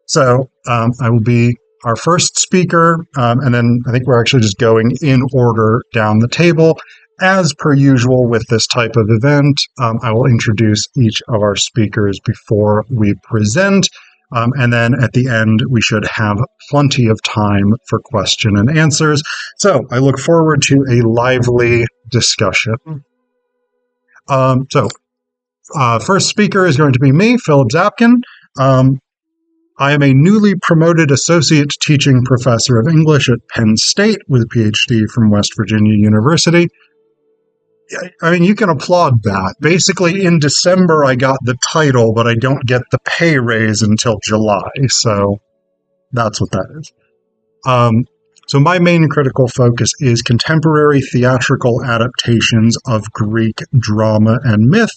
I will be our first speaker, and then I think we're actually just going in order down the table. As per usual with this type of event, I will introduce each of our speakers before we present, and then at the end we should have plenty of time for question and answers. So I look forward to a lively discussion. First speaker is going to be me, Phillip Zapkin. I am a newly promoted associate teaching professor of English at Penn State with a PhD from West Virginia University. I mean, you can applaud that. Basically, in December, I got the title, but I don't get the pay raise until July. So that's what that is. So my main critical focus is contemporary theatrical adaptations of Greek drama and myth.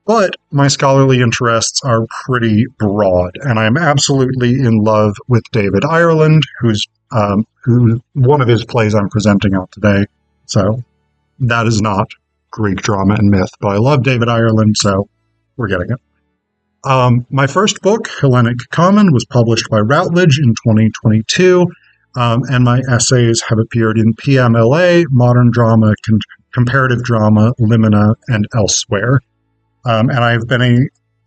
But my scholarly interests are pretty broad, and I am absolutely in love with David Ireland, who's one of his plays I'm presenting on today. So that is not Greek drama and myth, but I love David Ireland, so we're getting it. My first book, Hellenic Common, was published by Routledge in 2022, and my essays have appeared in PMLA, Modern Drama, Comparative Drama, Limina, and elsewhere. And I've been a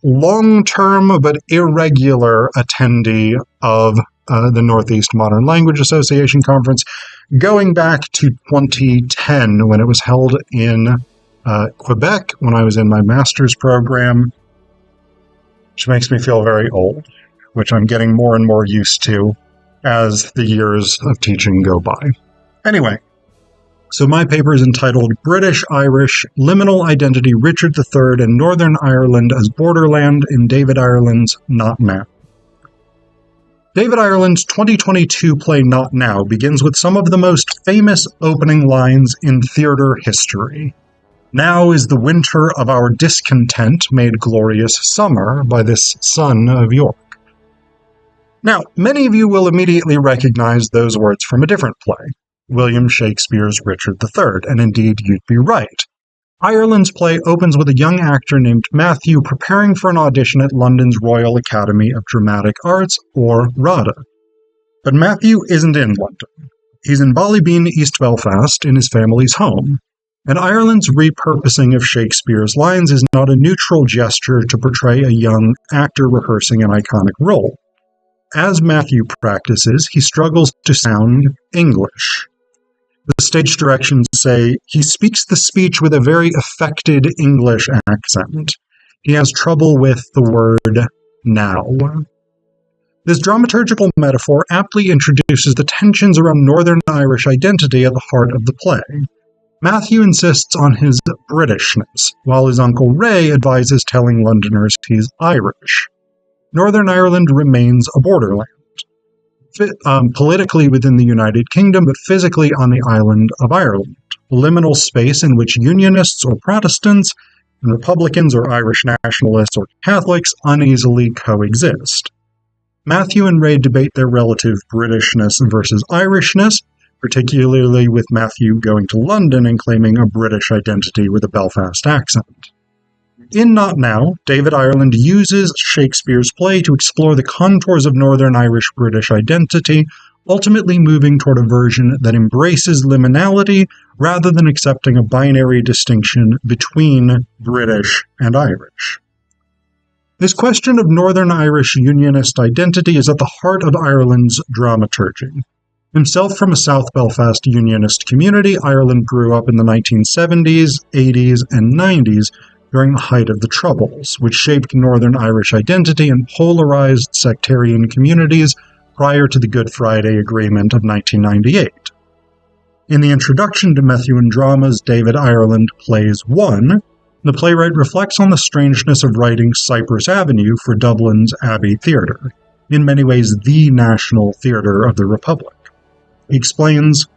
long-term but irregular attendee of the Northeast Modern Language Association Conference, going back to 2010 when it was held in Quebec when I was in my master's program, which makes me feel very old, which I'm getting more and more used to as the years of teaching go by. Anyway. So my paper is entitled British-Irish Liminal Identity, Richard III and Northern Ireland as Borderland in David Ireland's Not Now. David Ireland's 2022 play Not Now begins with some of the most famous opening lines in theater history. Now is the winter of our discontent made glorious summer by this son of York. Now, many of you will immediately recognize those words from a different play. William Shakespeare's Richard III, and indeed you'd be right. Ireland's play opens with a young actor named Matthew preparing for an audition at London's Royal Academy of Dramatic Arts, or RADA. But Matthew isn't in London. He's in Ballybeen, East Belfast, in his family's home. And Ireland's repurposing of Shakespeare's lines is not a neutral gesture to portray a young actor rehearsing an iconic role. As Matthew practices, he struggles to sound English. The stage directions say he speaks the speech with a very affected English accent. He has trouble with the word now. This dramaturgical metaphor aptly introduces the tensions around Northern Irish identity at the heart of the play. Matthew insists on his Britishness, while his uncle Ray advises telling Londoners he's Irish. Northern Ireland remains a borderland. Politically within the United Kingdom, but physically on the island of Ireland, a liminal space in which Unionists or Protestants, and Republicans or Irish nationalists or Catholics uneasily coexist. Matthew and Ray debate their relative Britishness versus Irishness, particularly with Matthew going to London and claiming a British identity with a Belfast accent. In Not Now, David Ireland uses Shakespeare's play to explore the contours of Northern Irish-British identity, ultimately moving toward a version that embraces liminality rather than accepting a binary distinction between British and Irish. This question of Northern Irish Unionist identity is at the heart of Ireland's dramaturgy. Himself from a South Belfast Unionist community, Ireland grew up in the 1970s, 80s, and 90s, during the height of the Troubles, which shaped Northern Irish identity and polarized sectarian communities prior to the Good Friday Agreement of 1998. In the introduction to Methuen Dramas, David Ireland Plays 1, the playwright reflects on the strangeness of writing Cypress Avenue for Dublin's Abbey Theatre, in many ways the national theatre of the Republic. He explains,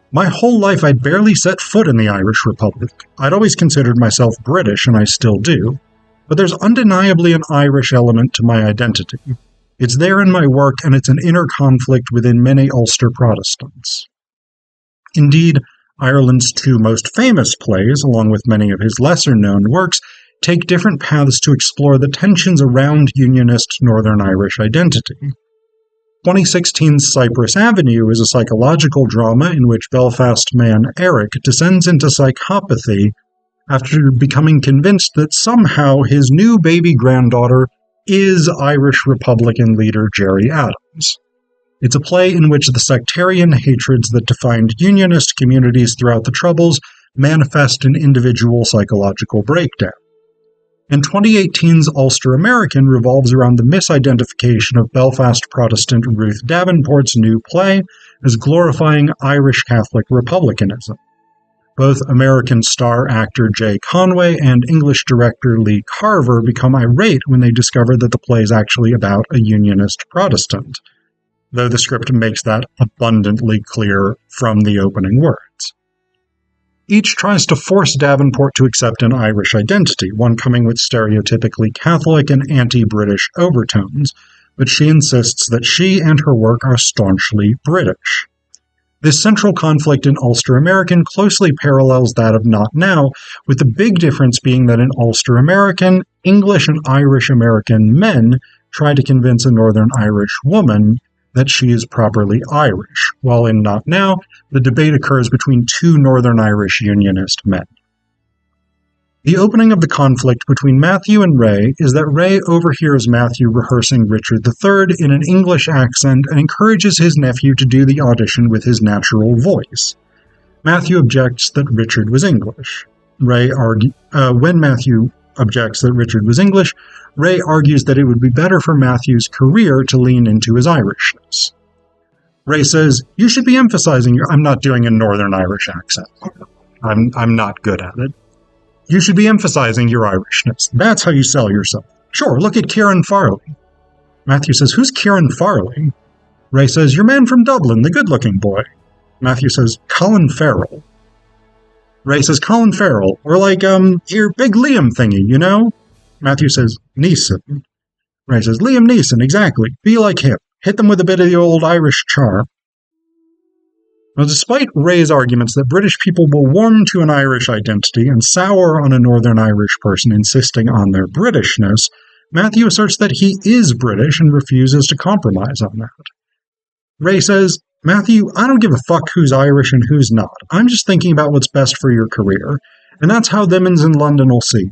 "My whole life I'd barely set foot in the Irish Republic. I'd always considered myself British, and I still do. But there's undeniably an Irish element to my identity. It's there in my work, and it's an inner conflict within many Ulster Protestants." Indeed, Ireland's two most famous plays, along with many of his lesser-known works, take different paths to explore the tensions around Unionist Northern Irish identity. 2016's Cypress Avenue is a psychological drama in which Belfast man Eric descends into psychopathy after becoming convinced that somehow his new baby granddaughter is Irish Republican leader Gerry Adams. It's a play in which the sectarian hatreds that defined Unionist communities throughout the Troubles manifest in individual psychological breakdown. And 2018's Ulster American revolves around the misidentification of Belfast Protestant Ruth Davenport's new play as glorifying Irish Catholic republicanism. Both American star actor Jay Conway and English director Lee Carver become irate when they discover that the play is actually about a Unionist Protestant, though the script makes that abundantly clear from the opening words. Each tries to force Davenport to accept an Irish identity, one coming with stereotypically Catholic and anti-British overtones, but she insists that she and her work are staunchly British. This central conflict in Ulster American closely parallels that of Not Now, with the big difference being that in Ulster American, English and Irish American men try to convince a Northern Irish woman that she is properly Irish, while in Not Now, the debate occurs between two Northern Irish Unionist men. The opening of the conflict between Matthew and Ray is that Ray overhears Matthew rehearsing Richard III in an English accent and encourages his nephew to do the audition with his natural voice. Matthew objects that Richard was English. When Matthew objects that Richard was English, Ray argues that it would be better for Matthew's career to lean into his Irishness. Ray says, "You should be emphasizing your—" I'm not doing a Northern Irish accent. I'm not good at it. "You should be emphasizing your Irishness. That's how you sell yourself. Sure, look at Kieran Farley." Matthew says, "Who's Kieran Farley?" Ray says, "Your man from Dublin, the good-looking boy." Matthew says, "Colin Farrell." Ray says, "Colin Farrell, or like, your big Liam thingy, you know?" Matthew says, "Neeson." Ray says, "Liam Neeson, exactly. Be like him. Hit them with a bit of the old Irish charm." Now, despite Ray's arguments that British people will warm to an Irish identity and sour on a Northern Irish person insisting on their Britishness, Matthew asserts that he is British and refuses to compromise on that. Ray says, "Matthew, I don't give a fuck who's Irish and who's not. I'm just thinking about what's best for your career, and that's how themins in London will see.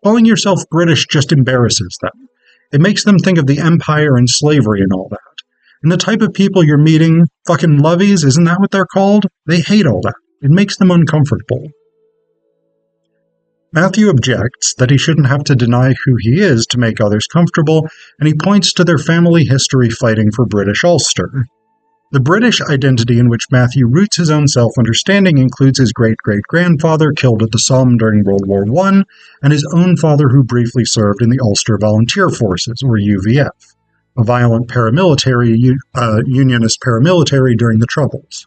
Calling yourself British just embarrasses them. It makes them think of the Empire and slavery and all that. And the type of people you're meeting, fucking lovies, isn't that what they're called? They hate all that. It makes them uncomfortable." Matthew objects that he shouldn't have to deny who he is to make others comfortable, and he points to their family history fighting for British Ulster. The British identity in which Matthew roots his own self-understanding includes his great-great-grandfather killed at the Somme during World War I, and his own father who briefly served in the Ulster Volunteer Forces, or UVF. A violent Unionist paramilitary during the Troubles.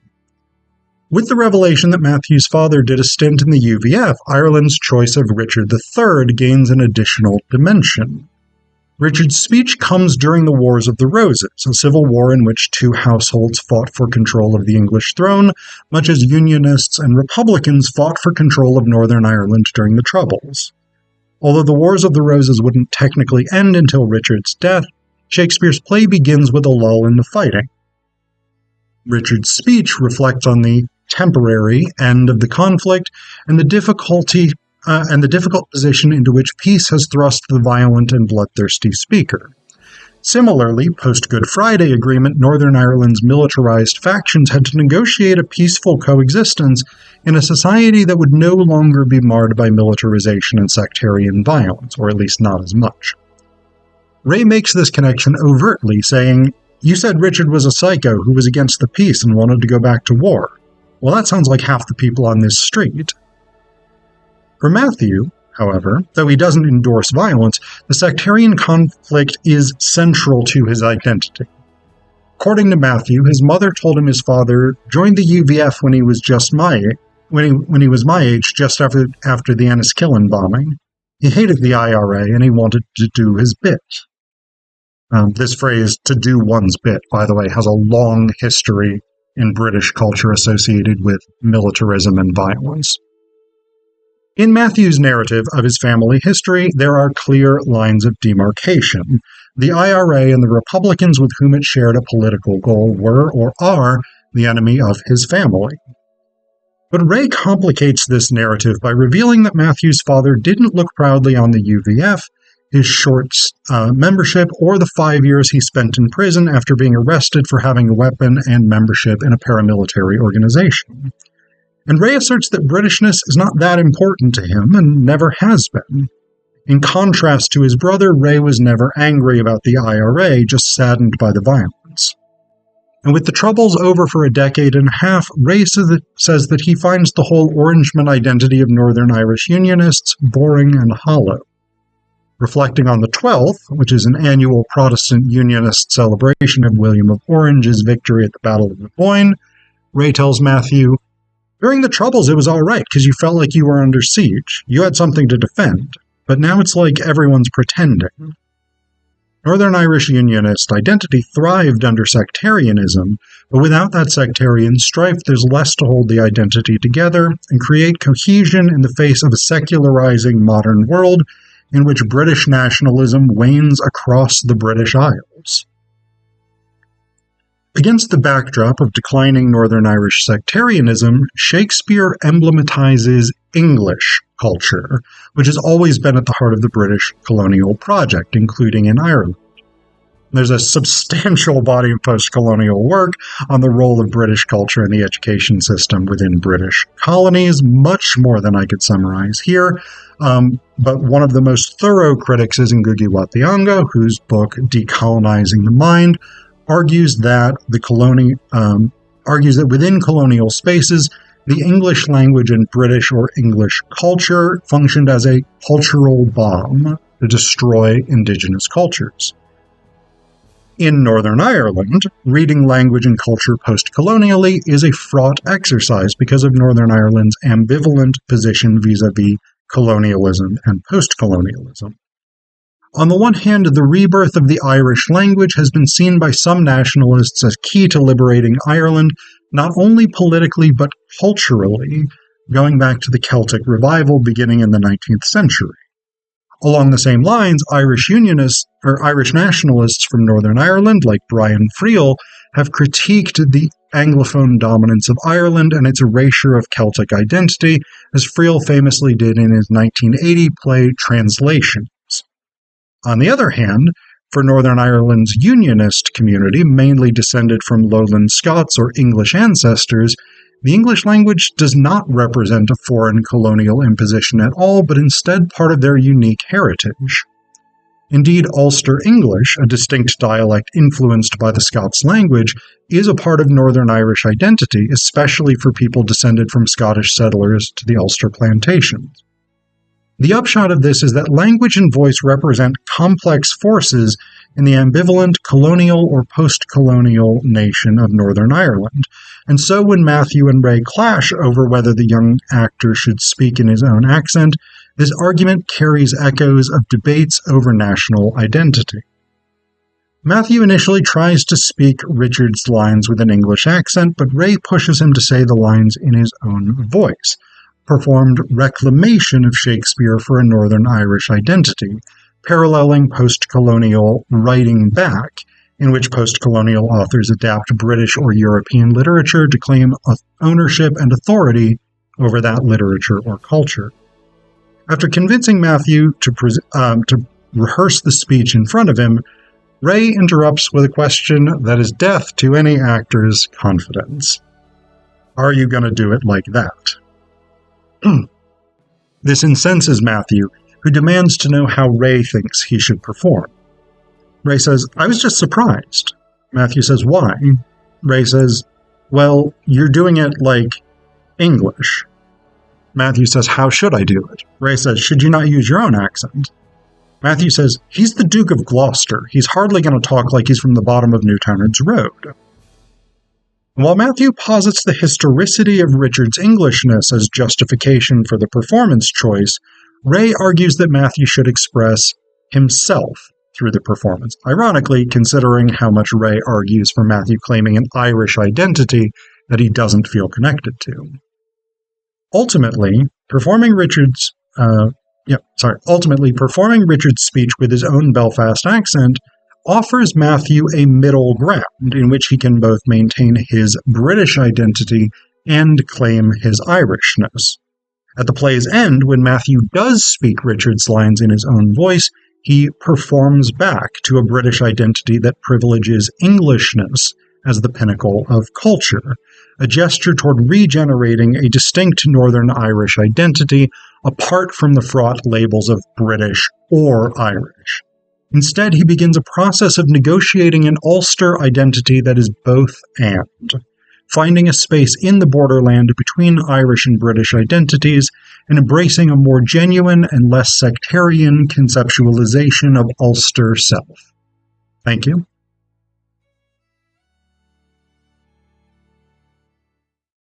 With the revelation that Matthew's father did a stint in the UVF, Ireland's choice of Richard III gains an additional dimension. Richard's speech comes during the Wars of the Roses, a civil war in which two households fought for control of the English throne, much as Unionists and Republicans fought for control of Northern Ireland during the Troubles. Although the Wars of the Roses wouldn't technically end until Richard's death, Shakespeare's play begins with a lull in the fighting. Richard's speech reflects on the temporary end of the conflict and the difficult position into which peace has thrust the violent and bloodthirsty speaker. Similarly, post-Good Friday Agreement, Northern Ireland's militarized factions had to negotiate a peaceful coexistence in a society that would no longer be marred by militarization and sectarian violence, or at least not as much. Ray makes this connection overtly, saying, "You said Richard was a psycho who was against the peace and wanted to go back to war. Well, that sounds like half the people on this street." For Matthew, however, though he doesn't endorse violence, the sectarian conflict is central to his identity. According to Matthew, his mother told him his father joined the UVF when he was my age, just after the Enniskillen bombing. He hated the IRA and he wanted to do his bit. This phrase, "to do one's bit," by the way, has a long history in British culture associated with militarism and violence. In Matthew's narrative of his family history, there are clear lines of demarcation. The IRA and the Republicans with whom it shared a political goal were, or are, the enemy of his family. But Ray complicates this narrative by revealing that Matthew's father didn't look proudly on the UVF, his short membership, or the 5 years he spent in prison after being arrested for having a weapon and membership in a paramilitary organization. And Ray asserts that Britishness is not that important to him and never has been. In contrast to his brother, Ray was never angry about the IRA, just saddened by the violence. And with the Troubles over for a decade and a half, Ray says that he finds the whole Orangeman identity of Northern Irish Unionists boring and hollow. Reflecting on the 12th, which is an annual Protestant Unionist celebration of William of Orange's victory at the Battle of the Boyne, Ray tells Matthew, "During the Troubles it was all right because you felt like you were under siege. You had something to defend. But now it's like everyone's pretending." Northern Irish Unionist identity thrived under sectarianism, but without that sectarian strife, there's less to hold the identity together and create cohesion in the face of a secularizing modern world in which British nationalism wanes across the British Isles. Against the backdrop of declining Northern Irish sectarianism, Shakespeare emblematizes English culture, which has always been at the heart of the British colonial project, including in Ireland. There's a substantial body of post-colonial work on the role of British culture in the education system within British colonies, much more than I could summarize here. But one of the most thorough critics is Ngugi wa Thiong'o, whose book Decolonizing the Mind argues that within colonial spaces, the English language and British or English culture functioned as a cultural bomb to destroy indigenous cultures. In Northern Ireland, reading language and culture post-colonially is a fraught exercise because of Northern Ireland's ambivalent position vis-à-vis colonialism and post-colonialism. On the one hand, the rebirth of the Irish language has been seen by some nationalists as key to liberating Ireland, not only politically but culturally, going back to the Celtic revival beginning in the 19th century. Along the same lines, Irish nationalists from Northern Ireland, like Brian Friel, have critiqued the Anglophone dominance of Ireland and its erasure of Celtic identity, as Friel famously did in his 1980 play Translations. On the other hand, for Northern Ireland's Unionist community, mainly descended from Lowland Scots or English ancestors, the English language does not represent a foreign colonial imposition at all, but instead part of their unique heritage. Indeed, Ulster English, a distinct dialect influenced by the Scots language, is a part of Northern Irish identity, especially for people descended from Scottish settlers to the Ulster plantations. The upshot of this is that language and voice represent complex forces in the ambivalent colonial or post-colonial nation of Northern Ireland. And so when Matthew and Ray clash over whether the young actor should speak in his own accent, this argument carries echoes of debates over national identity. Matthew initially tries to speak Richard's lines with an English accent, but Ray pushes him to say the lines in his own voice, performed reclamation of Shakespeare for a Northern Irish identity, paralleling post-colonial writing back, in which post-colonial authors adapt British or European literature to claim ownership and authority over that literature or culture. After convincing Matthew to rehearse the speech in front of him, Ray interrupts with a question that is death to any actor's confidence. Are you going to do it like that? This incenses Matthew, who demands to know how Ray thinks he should perform. Ray says, I was just surprised. Matthew says, why? Ray says, well, you're doing it like English. Matthew says, how should I do it? Ray says, should you not use your own accent? Matthew says, he's the Duke of Gloucester. He's hardly going to talk like he's from the bottom of Newtownards Road. While Matthew posits the historicity of Richard's Englishness as justification for the performance choice, Ray argues that Matthew should express himself through the performance, ironically considering how much Ray argues for Matthew claiming an Irish identity that he doesn't feel connected to. Ultimately, performing Richard's speech with his own Belfast accent offers Matthew a middle ground in which he can both maintain his British identity and claim his Irishness. At the play's end, when Matthew does speak Richard's lines in his own voice, he performs back to a British identity that privileges Englishness as the pinnacle of culture, a gesture toward regenerating a distinct Northern Irish identity apart from the fraught labels of British or Irish. Instead, he begins a process of negotiating an Ulster identity that is both and, finding a space in the borderland between Irish and British identities and embracing a more genuine and less sectarian conceptualization of Ulster self. Thank you.